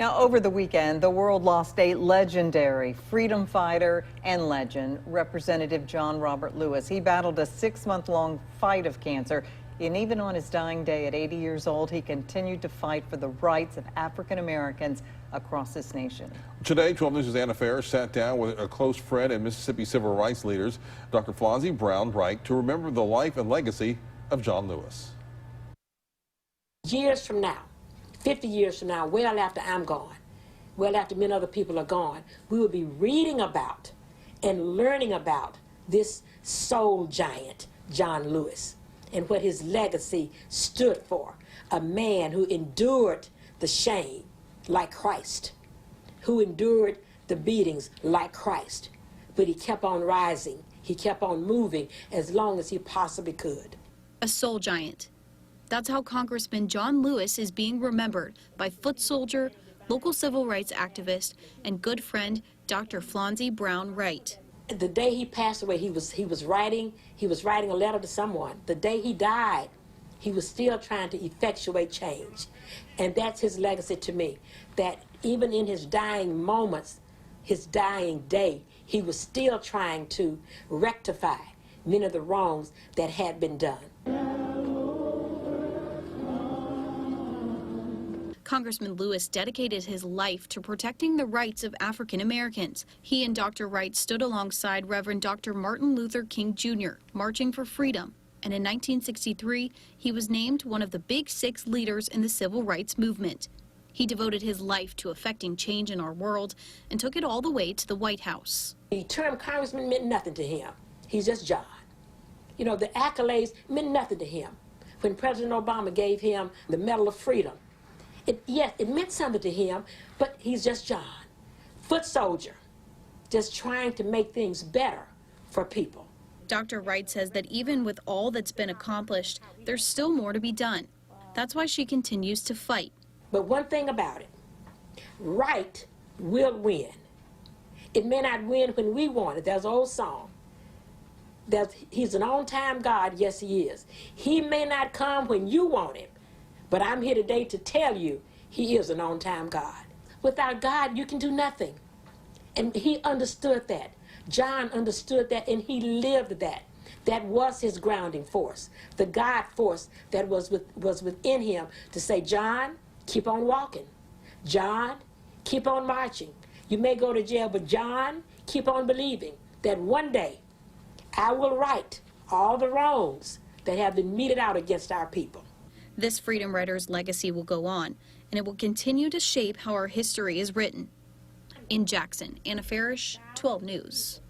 Now, over the weekend, the world lost a legendary freedom fighter and legend, Representative John Robert Lewis. He battled a 6-month-long fight of cancer, and even on his dying day at 80 years old, he continued to fight for the rights of African Americans across this nation. Today, 12 News' Anna Ferris sat down with a close friend and Mississippi civil rights leaders, Dr. Flonzie Brown Wright, to remember the life and legacy of John Lewis. Years from now, 50 years from now, well after I'm gone, well after many other people are gone, we will be reading about and learning about this soul giant, John Lewis, and what his legacy stood for. A man who endured the shame like Christ, who endured the beatings like Christ, but he kept on rising, he kept on moving as long as he possibly could. A soul giant. That's how Congressman John Lewis is being remembered by foot soldier, local civil rights activist, and good friend Dr. Flonzie Brown Wright. The day he passed away, he was writing a letter to someone. The day he died, he was still trying to effectuate change. And that's his legacy to me, that even in his dying moments, his dying day, he was still trying to rectify many of the wrongs that had been done. Congressman Lewis dedicated his life to protecting the rights of African Americans. He and Dr. Wright stood alongside Reverend Dr. Martin Luther King Jr., marching for freedom. And in 1963, he was named one of the Big Six leaders in the civil rights movement. He devoted his life to effecting change in our world and took it all the way to the White House. The term congressman meant nothing to him. He's just John. You know, the accolades meant nothing to him. When President Obama gave him the Medal of Freedom, yes, it meant something to him, but he's just John. Foot soldier, just trying to make things better for people. Dr. Wright says that even with all that's been accomplished, there's still more to be done. That's why she continues to fight. But one thing about it, right will win. It may not win when we want it. There's an old song. He's an on-time God, yes he is. He may not come when you want him, but I'm here today to tell you he is an on-time God. Without God, you can do nothing. And he understood that. John understood that, and he lived that. That was his grounding force, the God force that was within him to say, John, keep on walking. John, keep on marching. You may go to jail, but John, keep on believing that one day I will right all the wrongs that have been meted out against our people. This freedom writer's legacy will go on, and it will continue to shape how our history is written. In Jackson, Anna Ferris, 12 News.